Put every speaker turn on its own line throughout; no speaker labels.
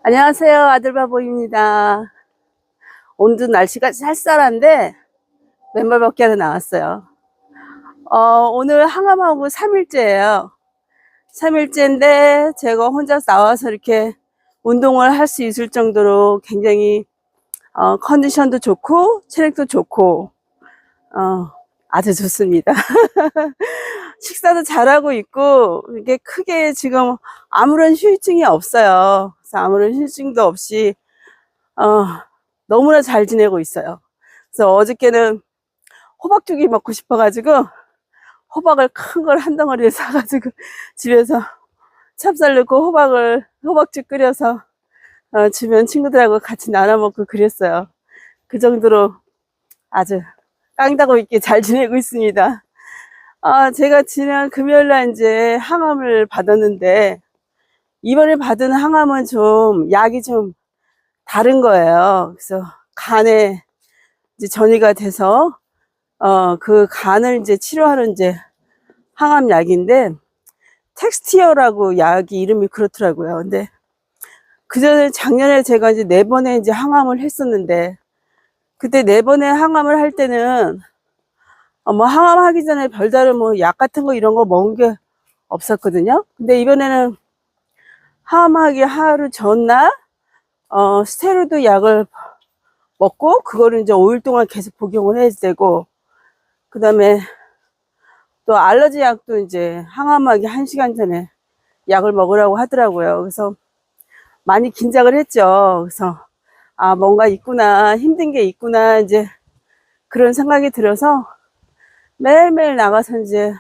안녕하세요. 아들바보입니다. 오늘도 날씨가 쌀쌀한데 맨발 벗기 하러 나왔어요. 오늘 항암하고 3일째예요. 3일째인데 제가 혼자 나와서 이렇게 운동을 할 수 있을 정도로 굉장히 컨디션도 좋고 체력도 좋고 아주 좋습니다. 식사도 잘하고 있고 이게 크게 지금 아무런 후유증이 없어요. 그래서 아무런 후유증도 없이 너무나 잘 지내고 있어요. 그래서 어저께는 호박죽이 먹고 싶어가지고 호박을 큰 걸 한 덩어리를 사가지고 집에서 찹쌀 넣고 호박죽 끓여서 주변 친구들하고 같이 나눠 먹고 그랬어요. 그 정도로 아주 깡다고 있게 잘 지내고 있습니다. 제가 지난 금요일날 이제 항암을 받았는데 이번에 받은 항암은 좀 약이 좀 다른 거예요. 그래서 간에 이제 전이가 돼서 그 간을 이제 치료하는 이제 항암 약인데 텍스티어라고 약이 이름이 그렇더라고요. 근데 그전에 작년에 제가 이제 4번의 이제 항암을 했었는데 그때 4번의 항암을 할 때는 뭐 항암하기 전에 별다른 뭐 약 같은 거 이런 거 먹은 게 없었거든요. 근데 이번에는 항암하기 하루 전날 스테로이드 약을 먹고 그거를 이제 5일 동안 계속 복용을 해야 되고 그 다음에 또 알러지 약도 이제 항암하기 1시간 전에 약을 먹으라고 하더라고요. 그래서 많이 긴장을 했죠. 그래서 뭔가 있구나, 힘든 게 있구나, 이제 그런 생각이 들어서 매일매일 나가서 이제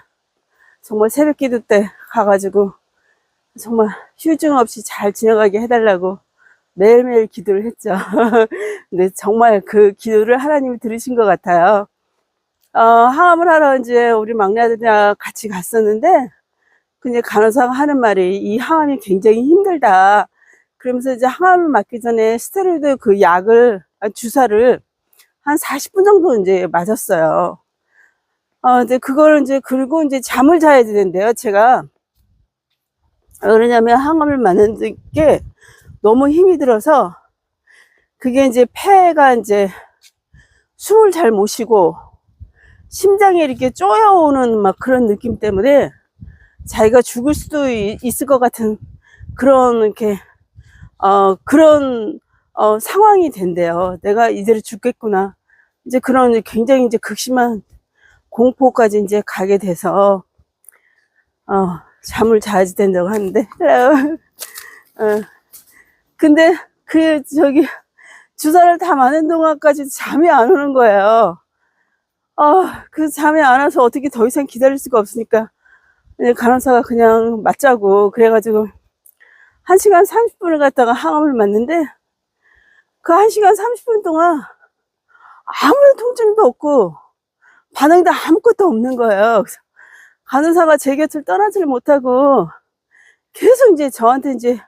정말 새벽 기도 때 가가지고 정말 휴증 없이 잘 지나가게 해달라고 매일매일 기도를 했죠. 근데 정말 그 기도를 하나님이 들으신 것 같아요. 항암을 하러 이제 우리 막내 아들이랑 같이 갔었는데, 근데 간호사가 하는 말이 이 항암이 굉장히 힘들다. 그러면서 이제 항암을 맞기 전에 스테로이드 그 약을, 주사를 한 40분 정도 이제 맞았어요. 이제 그걸 이제, 그리고 이제 잠을 자야 되는데요, 제가. 왜냐면 항암을 맞는 게 너무 힘이 들어서, 그게 이제 폐가 이제 숨을 잘 못 쉬고, 심장에 이렇게 쪼여오는 막 그런 느낌 때문에 자기가 죽을 수도 있을 것 같은 그런 이렇게 그런 상황이 된대요. 내가 이대로 죽겠구나. 이제 그런 굉장히 이제 극심한 공포까지 이제 가게 돼서 잠을 자야 된다고 하는데 근데 그 주사를 다 맞는 동안까지 잠이 안 오는 거예요. 그 잠이 안 와서 어떻게 더 이상 기다릴 수가 없으니까 간호사가 그냥 맞자고 그래가지고 1시간 30분을 갖다가 항암을 맞는데 그 1시간 30분 동안 아무런 통증도 없고 반응도 아무것도 없는 거예요. 그래서 간호사가 제 곁을 떠나지를 못하고 계속 이제 저한테 이제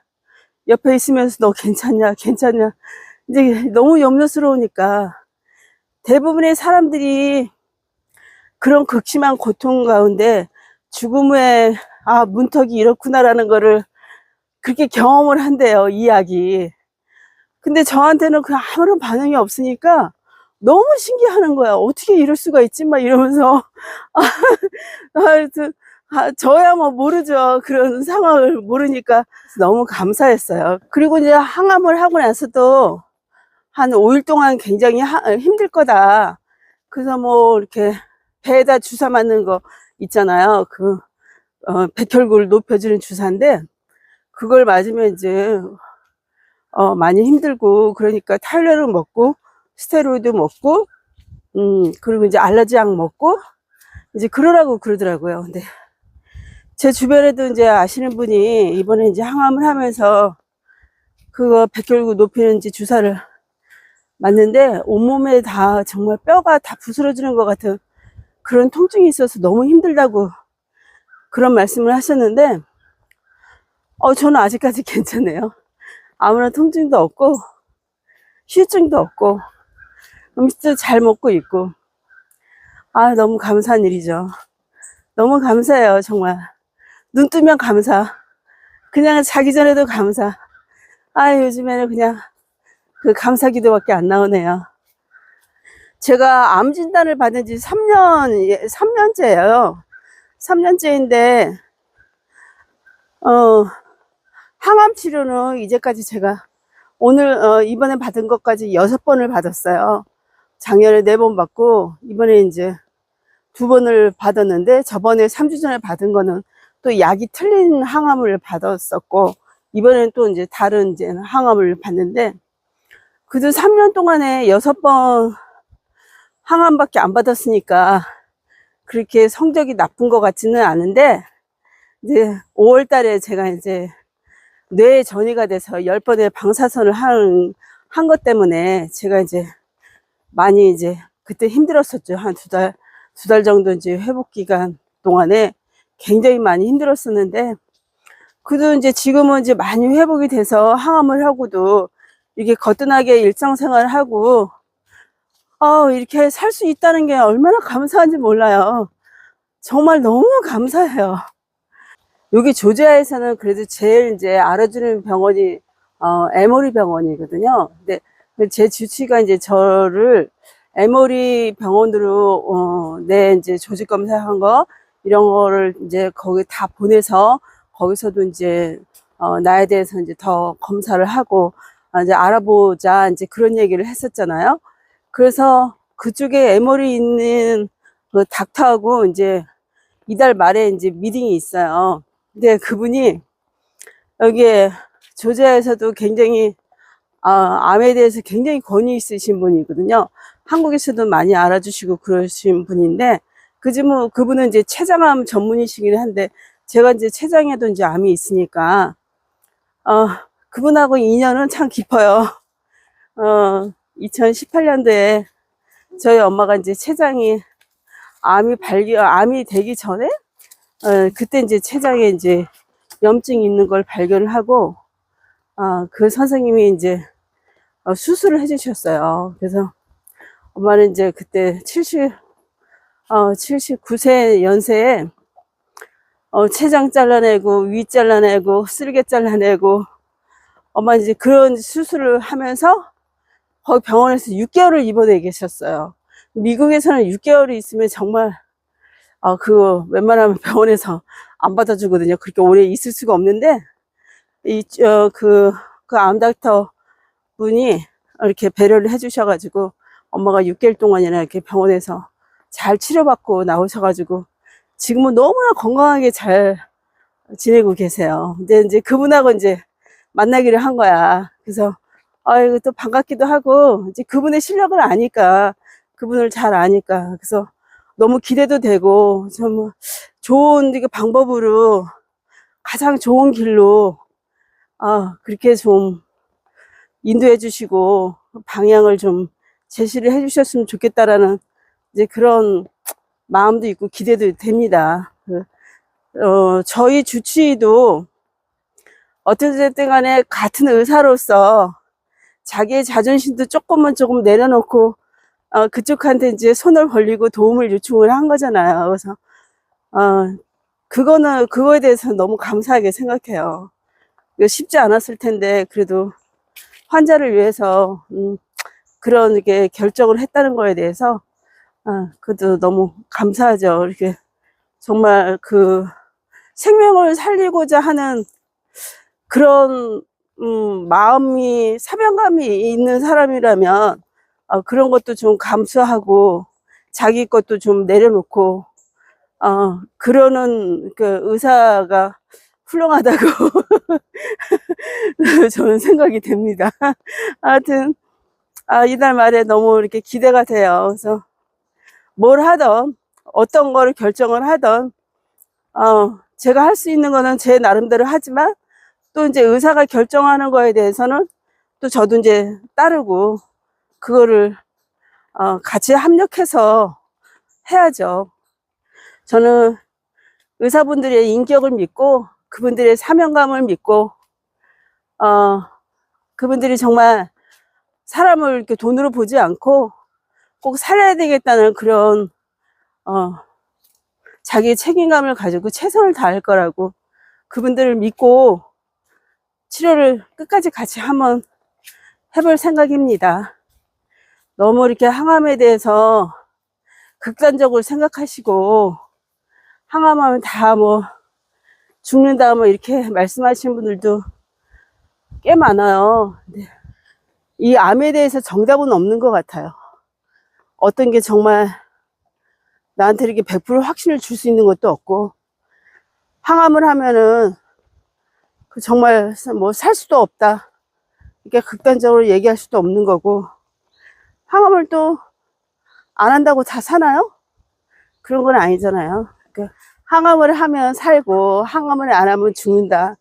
옆에 있으면서 너 괜찮냐 괜찮냐 이제 너무 염려스러우니까 대부분의 사람들이 그런 극심한 고통 가운데 죽음의 문턱이 이렇구나라는 거를 그렇게 경험을 한대요, 이야기. 근데 저한테는 그 아무런 반응이 없으니까 너무 신기하는 거야. 어떻게 이럴 수가 있지? 막 이러면서 저야 뭐 모르죠. 그런 상황을 모르니까 너무 감사했어요. 그리고 이제 항암을 하고 나서도 한 5일 동안 굉장히 힘들 거다. 그래서 뭐 이렇게 배에다 주사 맞는 거 있잖아요. 백혈구를 높여주는 주사인데 그걸 맞으면 이제 많이 힘들고 그러니까 타이레놀 먹고 스테로이드 먹고 그리고 이제 알러지 약 먹고 이제 그러라고 그러더라고요. 근데 제 주변에도 이제 아시는 분이 이번에 이제 항암을 하면서 그거 백혈구 높이는 이제 주사를 맞는데 온몸에 다 정말 뼈가 다 부스러지는 것 같은 그런 통증이 있어서 너무 힘들다고 그런 말씀을 하셨는데 저는 아직까지 괜찮네요. 아무런 통증도 없고 휴증도 없고 음식도 잘 먹고 있고 너무 감사한 일이죠. 너무 감사해요. 정말 눈 뜨면 감사, 그냥 자기 전에도 감사. 아, 요즘에는 그냥 그 감사기도밖에 안 나오네요. 제가 암 진단을 받은 지 3년째예요. 3년째인데, 항암 치료는 이제까지 제가 이번에 받은 것까지 6번을 받았어요. 작년에 4번 받고, 이번에 이제 2번을 받았는데, 저번에 3주 전에 받은 거는 또 약이 틀린 항암을 받았었고, 이번에는 또 이제 다른 이제 항암을 받는데, 그래도 3년 동안에 6번 항암밖에 안 받았으니까, 그렇게 성적이 나쁜 것 같지는 않은데, 이제 5월 달에 제가 이제 뇌 전이가 돼서 10번의 방사선을 한 것 때문에 제가 이제 많이 이제 그때 힘들었었죠. 한 2달 정도 이제 회복 기간 동안에 굉장히 많이 힘들었었는데, 그래도 이제 지금은 이제 많이 회복이 돼서 항암을 하고도 이렇게 거뜬하게 일상생활을 하고, 이렇게 살 수 있다는 게 얼마나 감사한지 몰라요. 정말 너무 감사해요. 여기 조지아에서는 그래도 제일 이제 알아주는 병원이 에모리 병원이거든요. 근데 제 주치가 이제 저를 에모리 병원으로 내 이제 조직 검사한 거 이런 거를 이제 거기 다 보내서 거기서도 이제 나에 대해서 이제 더 검사를 하고 이제 알아보자 이제 그런 얘기를 했었잖아요. 그래서 그쪽에 에모리 있는 그 닥터하고 이제 이달 말에 이제 미팅이 있어요. 근데 그분이 여기에 조지아에서도 굉장히 암에 대해서 굉장히 권위 있으신 분이거든요. 한국에서도 많이 알아주시고 그러신 분인데 그분은 이제 췌장암 전문이시긴 한데 제가 이제 췌장에도 이제 암이 있으니까 그분하고 인연은 참 깊어요. 2018년도에 저희 엄마가 이제 췌장이 암이 되기 전에 그때 이제 췌장에 이제 염증이 있는 걸 발견을 하고, 그 선생님이 이제 수술을 해주셨어요. 그래서 엄마는 이제 그때 79세 연세에 췌장 잘라내고, 위 잘라내고, 쓸개 잘라내고, 엄마 이제 그런 수술을 하면서 거기 병원에서 6개월을 입원해 계셨어요. 미국에서는 6개월이 있으면 정말, 그거 웬만하면 병원에서 안 받아주거든요. 그렇게 오래 있을 수가 없는데, 그 암닥터 분이 이렇게 배려를 해주셔가지고 엄마가 6개월 동안이나 이렇게 병원에서 잘 치료받고 나오셔가지고 지금은 너무나 건강하게 잘 지내고 계세요. 근데 이제 그분하고 이제 만나기를 한 거야. 그래서 이거 또 반갑기도 하고 이제 그분의 실력을 아니까 그분을 잘 아니까 그래서 너무 기대도 되고 좀 좋은 방법으로 가장 좋은 길로 그렇게 좀 인도해 주시고 방향을 좀 제시를 해 주셨으면 좋겠다라는 이제 그런 마음도 있고 기대도 됩니다. 저희 주치의도 어쨌든 간에 같은 의사로서 자기의 자존심도 조금 내려놓고 그쪽한테 이제 손을 벌리고 도움을 요청을 한 거잖아요. 그래서 그거에 대해서 너무 감사하게 생각해요. 이거 쉽지 않았을 텐데 그래도 환자를 위해서 그런 게 결정을 했다는 거에 대해서 그것도 너무 감사하죠. 이렇게 정말 그 생명을 살리고자 하는 그런 마음이 사명감이 있는 사람이라면 그런 것도 좀 감수하고 자기 것도 좀 내려놓고 그러는 그 의사가 훌륭하다고 저는 생각이 됩니다. 하여튼 이달 말에 너무 이렇게 기대가 돼요. 그래서 뭘 하던 어떤 거를 결정을 하던 제가 할 수 있는 거는 제 나름대로 하지만 또 이제 의사가 결정하는 거에 대해서는 또 저도 이제 따르고 그거를 같이 합력해서 해야죠. 저는 의사분들의 인격을 믿고 그분들의 사명감을 믿고 그분들이 정말 사람을 이렇게 돈으로 보지 않고 꼭 살려야 되겠다는 그런 자기의 책임감을 가지고 최선을 다할 거라고 그분들을 믿고 치료를 끝까지 같이 한번 해볼 생각입니다. 너무 이렇게 항암에 대해서 극단적으로 생각하시고, 항암하면 다 뭐 죽는다 뭐 이렇게 말씀하시는 분들도 꽤 많아요. 근데 이 암에 대해서 정답은 없는 것 같아요. 어떤 게 정말 나한테 이렇게 100% 확신을 줄 수 있는 것도 없고, 항암을 하면은 정말 뭐 살 수도 없다, 이렇게 극단적으로 얘기할 수도 없는 거고, 항암을 또 안 한다고 다 사나요? 그런 건 아니잖아요. 그러니까 항암을 하면 살고 항암을 안 하면 죽는다,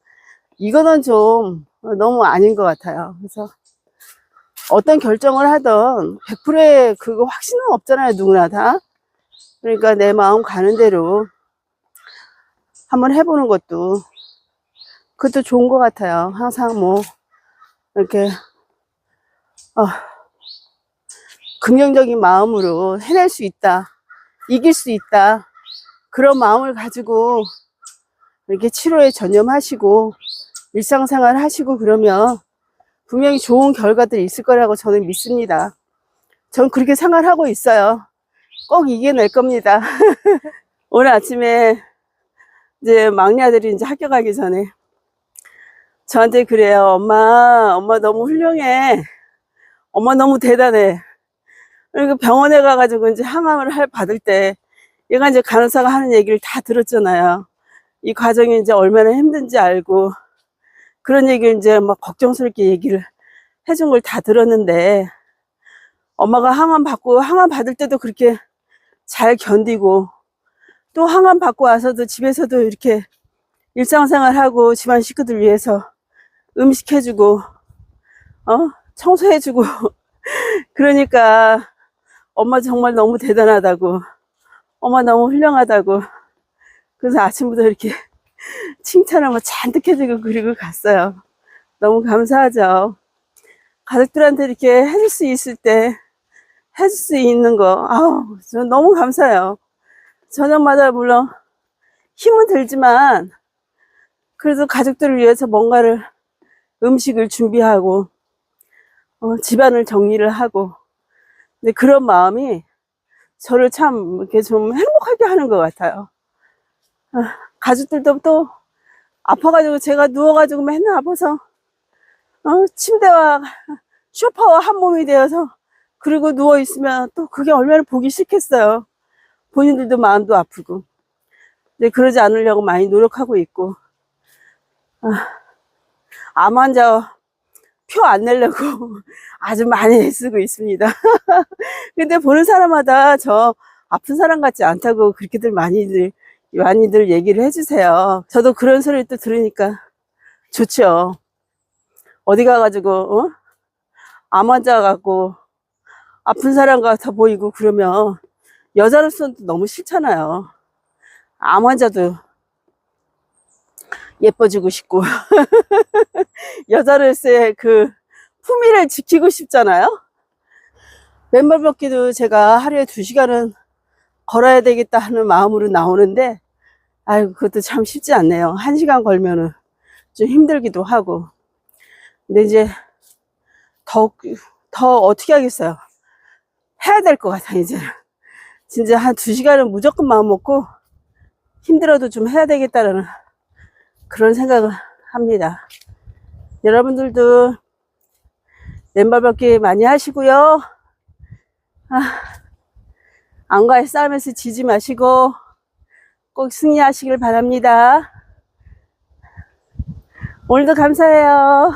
이거는 좀 너무 아닌 것 같아요. 그래서 어떤 결정을 하던 100%의 그거 확신은 없잖아요, 누구나 다. 그러니까 내 마음 가는 대로 한번 해보는 것도, 그것도 좋은 것 같아요. 항상 뭐 이렇게 긍정적인 마음으로 해낼 수 있다, 이길 수 있다, 그런 마음을 가지고 이렇게 치료에 전념하시고 일상생활 하시고 그러면 분명히 좋은 결과들이 있을 거라고 저는 믿습니다. 전 그렇게 생각하고 있어요. 꼭 이겨낼 겁니다. 오늘 아침에 이제 막내 아들이 이제 학교 가기 전에 저한테 그래요. 엄마 너무 훌륭해. 엄마 너무 대단해. 그리고 병원에 가가지고 이제 항암을 받을 때 얘가 이제 간호사가 하는 얘기를 다 들었잖아요. 이 과정이 이제 얼마나 힘든지 알고, 그런 얘기를 이제 막 걱정스럽게 얘기를 해준 걸 다 들었는데, 엄마가 항암 받을 때도 그렇게 잘 견디고, 또 항암 받고 와서도 집에서도 이렇게 일상생활하고 집안 식구들 위해서 음식 해주고, 청소해주고, 그러니까 엄마 정말 너무 대단하다고, 엄마 너무 훌륭하다고, 그래서 아침부터 이렇게 칭찬을 뭐 잔뜩 해주고 그리고 갔어요. 너무 감사하죠. 가족들한테 이렇게 해줄 수 있을 때 해줄 수 있는 거, 아우, 저 너무 감사해요. 저녁마다 물론 힘은 들지만 그래도 가족들을 위해서 뭔가를, 음식을 준비하고 집안을 정리를 하고, 근데 그런 마음이 저를 참 이렇게 좀 행복하게 하는 것 같아요. 가족들도 또 아파가지고, 제가 누워가지고 맨날 아파서 침대와 소파와 한 몸이 되어서 그리고 누워있으면 또 그게 얼마나 보기 싫겠어요. 본인들도 마음도 아프고. 근데 그러지 않으려고 많이 노력하고 있고, 암 환자 표 안 내려고 아주 많이 애쓰고 있습니다. 근데 보는 사람마다 저 아픈 사람 같지 않다고 그렇게들 많이들 얘기를 해주세요. 저도 그런 소리를 또 들으니까 좋죠. 어디 가가지고 암 환자 같고 아픈 사람 같아 보이고 그러면 여자로서는 너무 싫잖아요. 암 환자도 예뻐지고 싶고 여자로서의 그 품위를 지키고 싶잖아요. 맨발 걷기도 제가 하루에 2시간은 걸어야 되겠다 하는 마음으로 나오는데, 아이고, 그것도 참 쉽지 않네요. 1시간 걸면은 좀 힘들기도 하고. 근데 이제 더 어떻게 하겠어요. 해야 될 것 같아, 이제는. 진짜 한 2시간은 무조건 마음 먹고 힘들어도 좀 해야 되겠다라는 그런 생각을 합니다. 여러분들도 맨발 걷기 많이 하시고요. 암과의 싸움에서 지지 마시고 꼭 승리하시길 바랍니다. 오늘도 감사해요.